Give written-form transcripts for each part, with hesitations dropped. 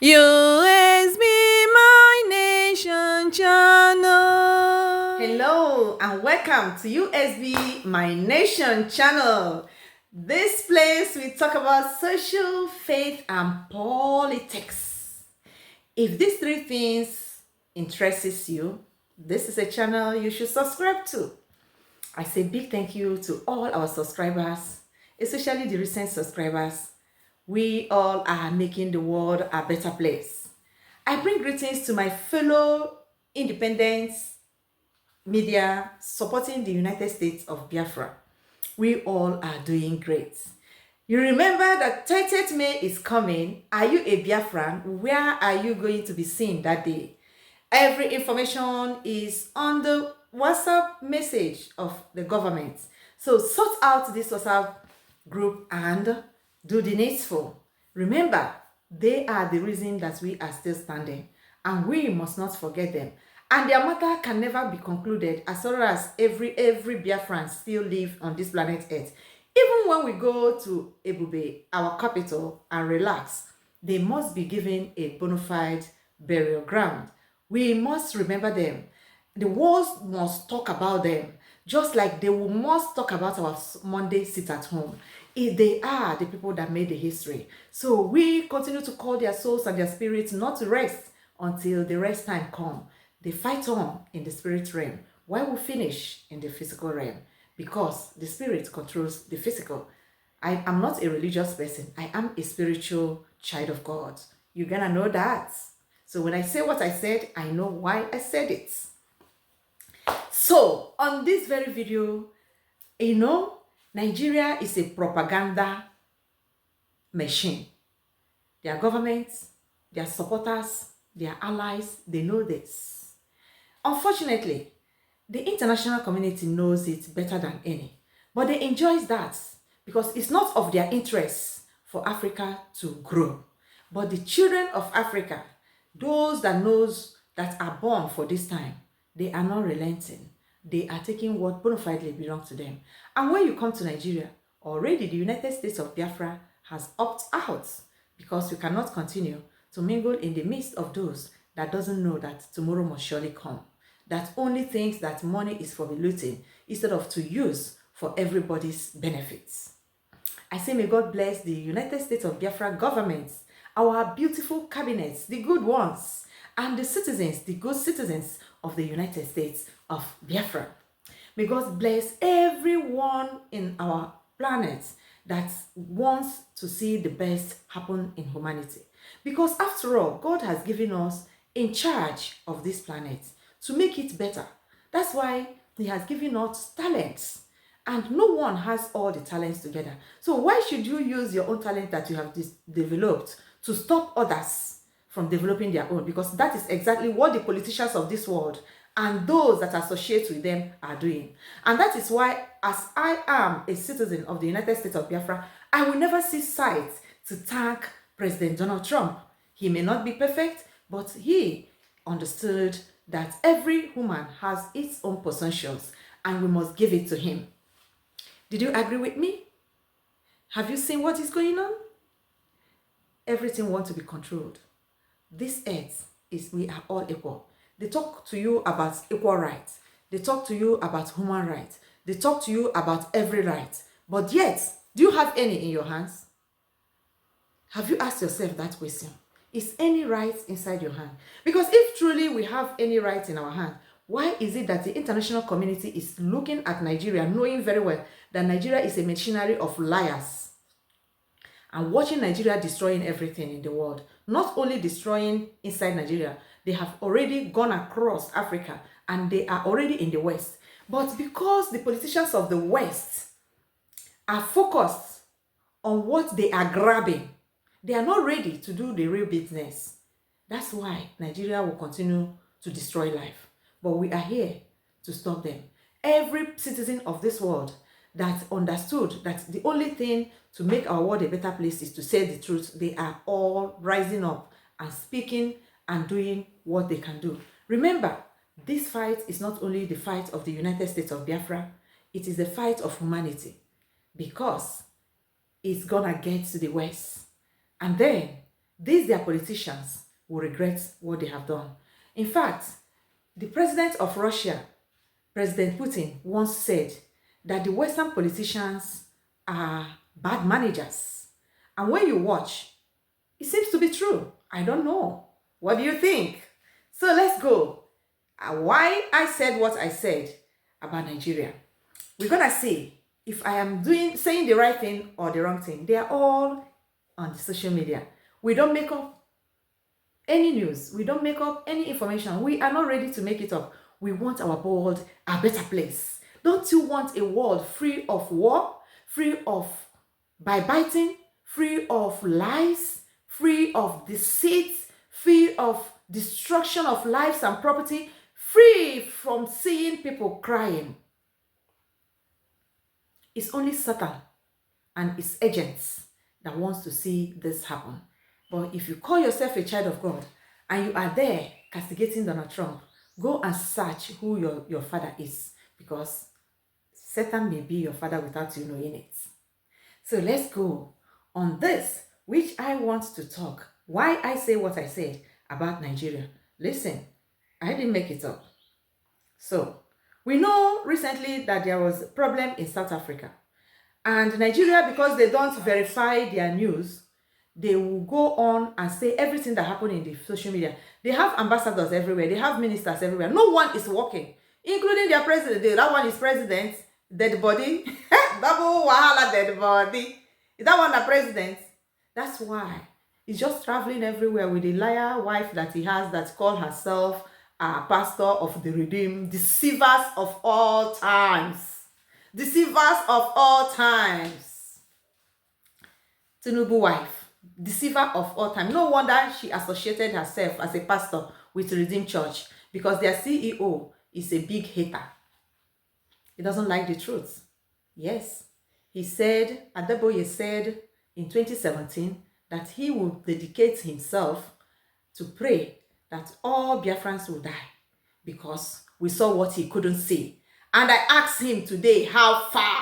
U.S.B, my nation channel. Hello and welcome to U.S.B, my nation channel. This place we talk about social, faith, and politics. If these three things interests you, this is a channel you should subscribe to. I say big thank you to all our subscribers, especially the recent subscribers. We all are making the world a better place. I bring greetings to my fellow independent media supporting the United States of Biafra. We all are doing great. You remember that 30th May is coming. Are you a Biafran? Where are you going to be seen that day? Every information is on the WhatsApp message of the government. So sort out this WhatsApp group and do the needful. Remember, they are the reason that we are still standing, and we must not forget them. And their matter can never be concluded as far as every Biafran still live on this planet Earth. Even when we go to Ebube, our capital, and relax, they must be given a bona fide burial ground. We must remember them. The world must talk about them, just like they must talk about our Monday sit at home. If they are the people that made the history. So we continue to call their souls and their spirits not to rest until the rest time come. They fight on in the spirit realm while we finish in the physical realm, because the spirit controls the physical. I am not a religious person. I am a spiritual child of God. You're gonna know that. So when I say what I said, I know why I said it. So on this very video, Nigeria is a propaganda machine. Their government, their supporters, their allies, they know this. Unfortunately, the international community knows it better than any, but they enjoy that because it's not of their interest for Africa to grow. But the children of Africa, those that are born for this time, they are not relenting. They are taking what bona fide belongs to them. And when you come to Nigeria, already the United States of Biafra has opted out, because you cannot continue to mingle in the midst of those that doesn't know that tomorrow must surely come, that only thinks that money is for the looting instead of to use for everybody's benefits. I say may God bless the United States of Biafra governments, our beautiful cabinets, the good ones, and the citizens, the good citizens of the United States of Biafra. May God bless everyone in our planet that wants to see the best happen in humanity. Because after all, God has given us in charge of this planet to make it better. That's why He has given us talents. And no one has all the talents together. So why should you use your own talent that you have developed to stop others from developing their own? Because that is exactly what the politicians of this world and those that associate with them are doing. And that is why, as I am a citizen of the United States of Biafra, I will never cease sight to thank President Donald Trump. He may not be perfect, but he understood that every woman has its own potentials and we must give it to him. Did you agree with me? Have you seen what is going on? Everything wants to be controlled. This earth we are all equal. They talk to you about equal rights. They talk to you about human rights. They talk to you about every right. But yet, do you have any in your hands? Have you asked yourself that question? Is any right inside your hand? Because if truly we have any right in our hand, why is it that the international community is looking at Nigeria, knowing very well that Nigeria is a machinery of liars, and watching Nigeria destroying everything in the world? Not only destroying inside Nigeria, they have already gone across Africa and they are already in the West. But because the politicians of the West are focused on what they are grabbing, they are not ready to do the real business. That's why Nigeria will continue to destroy life. But we are here to stop them. Every citizen of this world that understood that the only thing to make our world a better place is to say the truth, they are all rising up and speaking and doing what they can do. Remember, this fight is not only the fight of the United States of Biafra, it is the fight of humanity, because it's gonna get to the West. And then these their politicians will regret what they have done. In fact, the president of Russia, President Putin, once said that the Western politicians are bad managers. And when you watch, it seems to be true. I don't know. What do you think? So let's go. Why I said what I said about Nigeria. We're gonna see if I am saying the right thing or the wrong thing. They are all on the social media. We don't make up any news. We don't make up any information. We are not ready to make it up. We want our world a better place. Don't you want a world free of war, free of backbiting, free of lies, free of deceit, free of destruction of lives and property, free from seeing people crying? It's only Satan and its agents that wants to see this happen. But if you call yourself a child of God and you are there castigating Donald Trump, go and search who your father is, because Satan may be your father without you knowing it. So let's go on this, which I want to talk. Why I say what I said about Nigeria. Listen, I didn't make it up. So, we know recently that there was a problem in South Africa. And Nigeria, because they don't verify their news, they will go on and say everything that happened in the social media. They have ambassadors everywhere. They have ministers everywhere. No one is working, including their president. That one is president, dead body. Double wahala, dead body. Is that one the president? That's why he's just traveling everywhere with a liar wife that he has that called herself a pastor of the redeemed, deceivers of all times. Deceivers of all times. Tinubu wife, deceiver of all time. No wonder she associated herself as a pastor with Redeemed Church, because their CEO is a big hater. He doesn't like the truth. Yes, he said, Adeboye said in 2017 that he would dedicate himself to pray that all Biafrans will die, because we saw what he couldn't see. And I asked him today, how far?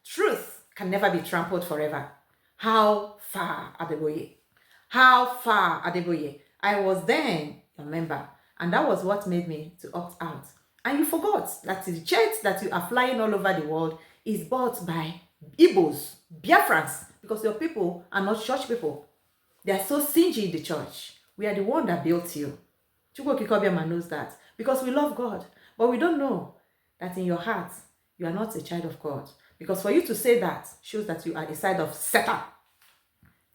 Truth can never be trampled forever. How far, Adeboye? How far, Adeboye? I was then a member, and that was what made me to opt out. And you forgot that the jet that you are flying all over the world is bought by Igbos, Biafrans, because your people are not church people. They are so stingy in the church. We are the one that built you. Chukwokikobiama knows that, because we love God, but we don't know that in your heart, you are not a child of God. Because for you to say that shows that you are a side of Satan.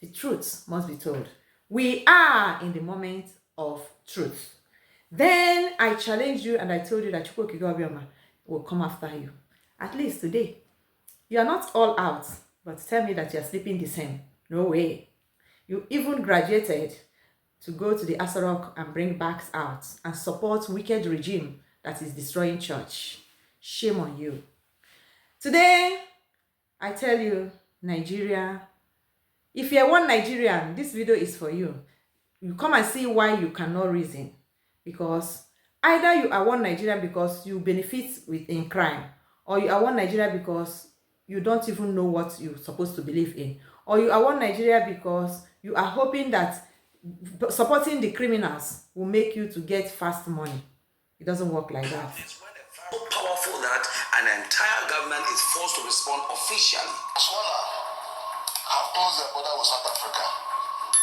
The truth must be told. We are in the moment of truth. Then I challenged you and I told you that Chukwokikobiama will come after you. At least today. You are not all out, but tell me that you are sleeping the same. No way. You even graduated to go to the Asarok and bring bags out and support wicked regime that is destroying church. Shame on you. Today, I tell you, Nigeria, if you're one Nigerian, this video is for you. You come and see why you cannot reason. Because either you are one Nigerian because you benefit in crime, or you are one Nigerian because you don't even know what you're supposed to believe in, or you are one Nigeria because you are hoping that supporting the criminals will make you to get fast money. It doesn't work like that. It's when they're so powerful that an entire government is forced to respond officially. Botswana have closed their border with South Africa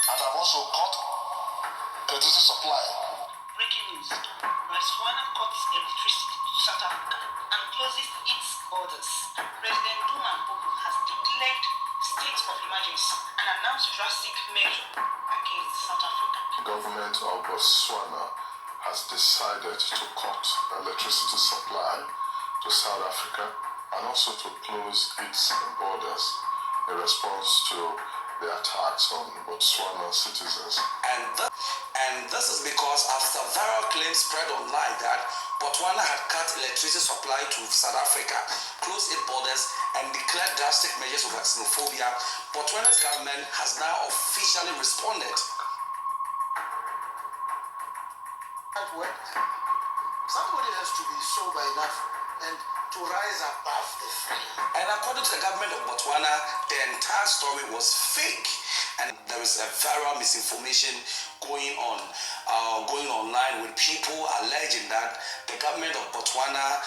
and have also cut electricity supply. Breaking news. Botswana cuts electricity to South Africa and closes its borders. President Duma has declared state of emergency and announced drastic measures against South Africa. The government of Botswana has decided to cut electricity supply to South Africa and also to close its borders in response to the attacks on Botswana citizens. And this is because after viral claims spread online that Botswana had cut electricity supply to South Africa, closed its borders, and declared drastic measures of xenophobia, Botswana's government has now officially responded. Somebody has to be sober enough and to rise above the free. And according to the government of Botswana, the entire story was fake. And there is a viral misinformation going online with people alleging that the government of Botswana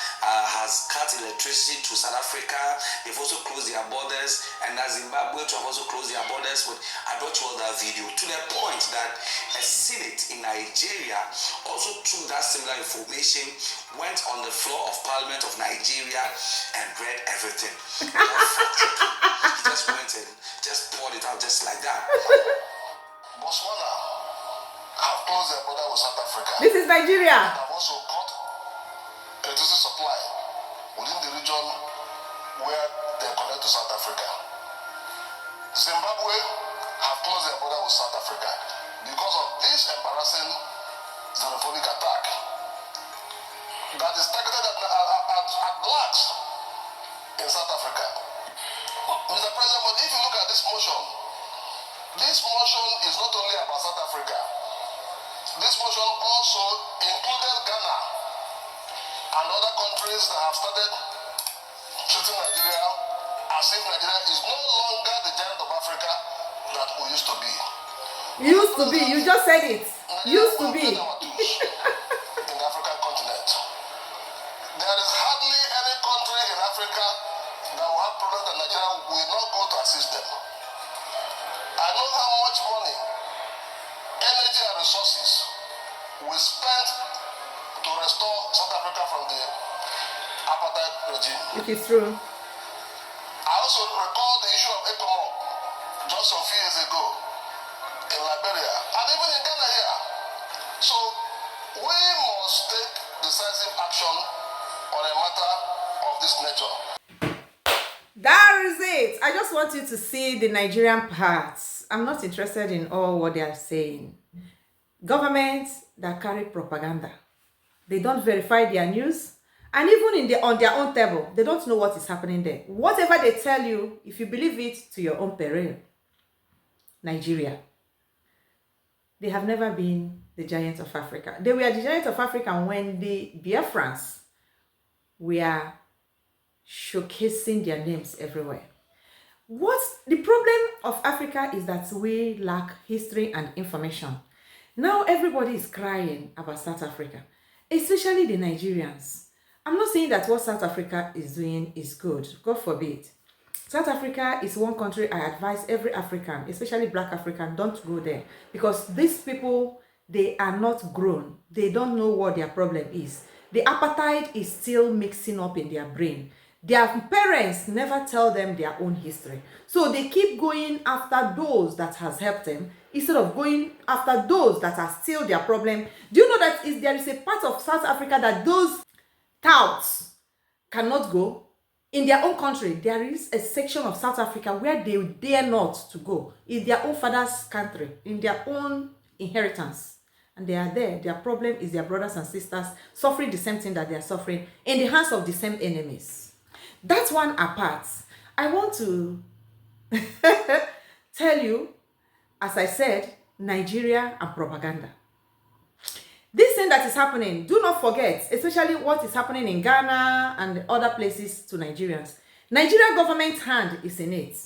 has cut electricity to South Africa. They've also closed their borders, and Zimbabwe to have also closed their borders with. I brought you all that video to the point that a Senate in Nigeria also took that similar information, went on the floor of Parliament of Nigeria and read everything. He just went and just poured it out just like that. Botswana have closed their border with South Africa. This is Nigeria. And have also cut electricity supply within the region where they connect to South Africa. Zimbabwe have closed their border with South Africa because of this embarrassing xenophobic attack that is targeted at blacks in South Africa. Mr. President, but if you look at this motion is not only about South Africa. This motion also included Ghana and other countries that have started treating Nigeria as if Nigeria is no longer the giant of Africa that we used to be. Used to be, you just said it. Used to be. In the African continent. There is hardly any country in Africa that will have problems that Nigeria will not go to assist them. I know how much money, energy and resources we spent to restore South Africa from the apartheid regime. It is true. I also recall the issue of ECOMOG just a few years ago in Liberia and even in Ghana here. So we must take decisive action on a matter of this nature. That is it. I just want you to see the Nigerian parts. I'm not interested in all what they are saying. Governments that carry propaganda, they don't verify their news, and even on their own table, they don't know what is happening there. Whatever they tell you, if you believe it to your own peril. Nigeria, they have never been the giant of Africa. They were the giant of Africa when the BIAFRAs were showcasing their names everywhere. What's the problem of Africa is that we lack history and information. Now everybody is crying about South Africa, especially the Nigerians. I'm not saying that what South Africa is doing is good. God forbid. South Africa is one country I advise every African, especially Black African, don't go there. Because these people, they are not grown. They don't know what their problem is. The apartheid is still mixing up in their brain. Their parents never tell them their own history. So they keep going after those that has helped them instead of going after those that are still their problem. Do you know that there is a part of South Africa that those touts cannot go? In their own country, there is a section of South Africa where they dare not to go. It's their own father's country, in their own inheritance. And they are there. Their problem is their brothers and sisters suffering the same thing that they are suffering in the hands of the same enemies. That's one apart. I want to tell you, as I said, Nigeria and propaganda. This thing that is happening, do not forget, especially what is happening in Ghana and other places to Nigerians. Nigerian government's hand is in it.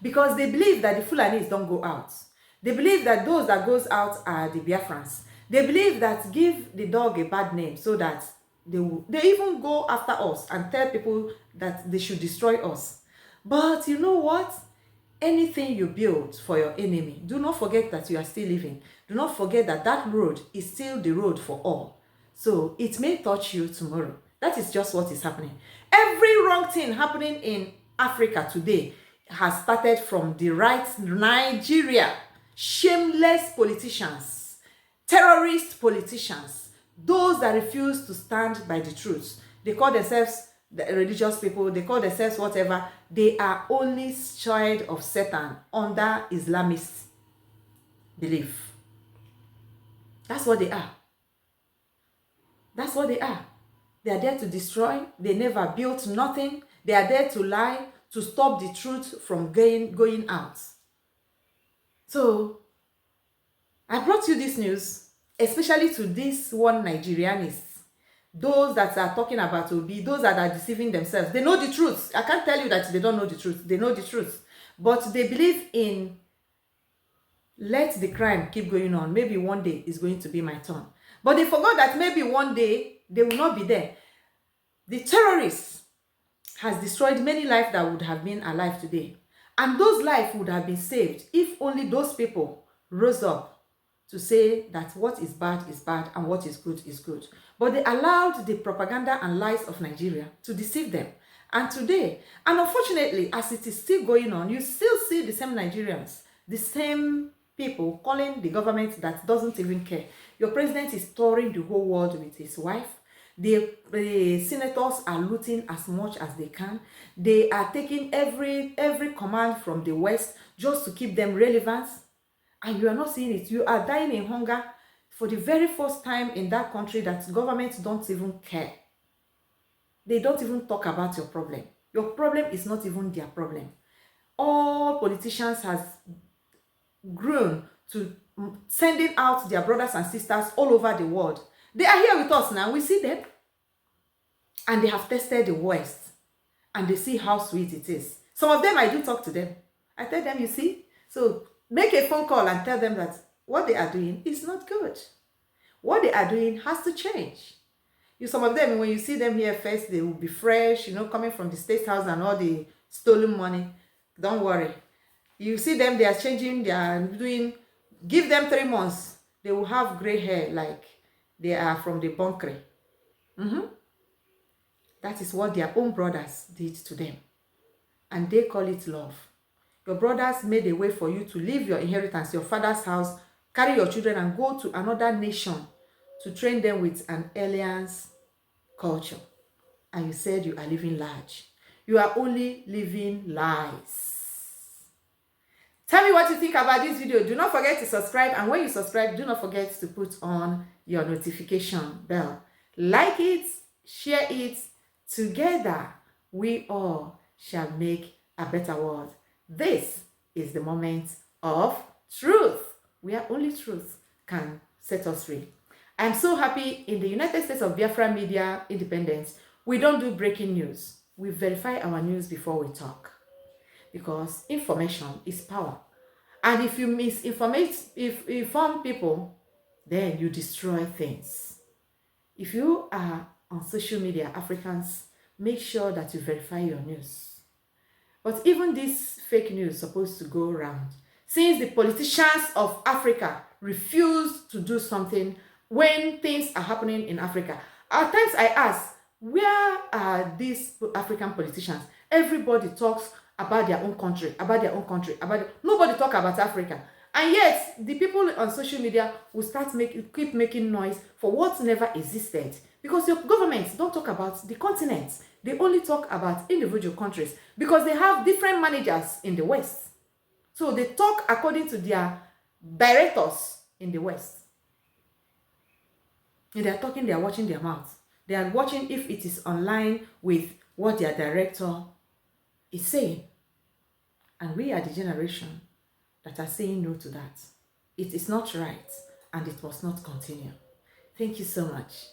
Because they believe that the Fulanis don't go out. They believe that those that goes out are the Biafrans. They believe that give the dog a bad name so that they even go after us and tell people that they should destroy us. But you know what? Anything you build for your enemy, do not forget that you are still living. Do not forget that that road is still the road for all. So it may touch you tomorrow. That is just what is happening. Every wrong thing happening in Africa today has started from the right Nigeria. Shameless politicians, terrorist politicians, those that refuse to stand by the truth. They call themselves the religious people, they call themselves whatever. They are only child of Satan under Islamist belief. That's what they are. That's what they are. They are there to destroy. They never built nothing. They are there to lie, to stop the truth from going out. So, I brought you this news, especially to this one Nigerianist. those that are talking about Obi, those that are deceiving themselves, they know the truth. I can't tell you that they don't know the truth. They know the truth. But they believe in, let the crime keep going on. Maybe one day is going to be my turn. But they forgot that maybe one day they will not be there. The terrorists has destroyed many lives that would have been alive today. And those lives would have been saved if only those people rose up to say that what is bad and what is good is good. But they allowed the propaganda and lies of Nigeria to deceive them. And today, and unfortunately, as it is still going on, you still see the same Nigerians, the same people calling the government that doesn't even care. Your president is touring the whole world with his wife. The senators are looting as much as they can. They are taking every command from the West just to keep them relevant. And you are not seeing it. You are dying in hunger for the very first time in that country that governments don't even care. They don't even talk about your problem. Your problem is not even their problem. All politicians has grown to sending out their brothers and sisters all over the world. They are here with us now. We see them. And they have tested the West. And they see how sweet it is. Some of them, I do talk to them. I tell them, you see? So make a phone call and tell them that what they are doing is not good. What they are doing has to change. Some of them, when you see them here first, they will be fresh, coming from the State House and all the stolen money. Don't worry. You see them, they are changing, they are doing, give them 3 months. They will have gray hair like they are from the bunker. That is what their own brothers did to them. And they call it love. Your brothers made a way for you to leave your inheritance, your father's house, carry your children and go to another nation to train them with an alien's culture. And you said you are living large. You are only living lies. Tell me what you think about this video. Do not forget to subscribe. And when you subscribe, do not forget to put on your notification bell. Like it, share it. Together, we all shall make a better world. This is the moment of truth, where only truth can set us free. I'm so happy in the United States of Biafra media independence, we don't do breaking news. We verify our news before we talk. Because information is power. And if you inform people, then you destroy things. If you are on social media, Africans, make sure that you verify your news. But even this fake news is supposed to go around. Since the politicians of Africa refuse to do something when things are happening in Africa, at times I ask, where are these African politicians? Everybody talks about their own country, nobody talk about Africa. And yet, the people on social media will keep making noise for what never existed. Because your governments don't talk about the continents. They only talk about individual countries because they have different managers in the West. So they talk according to their directors in the West. And they are talking, they are watching their mouths. They are watching if it is online with what their director is saying. And we are the generation that are saying no to that. It is not right and it must not continue. Thank you so much.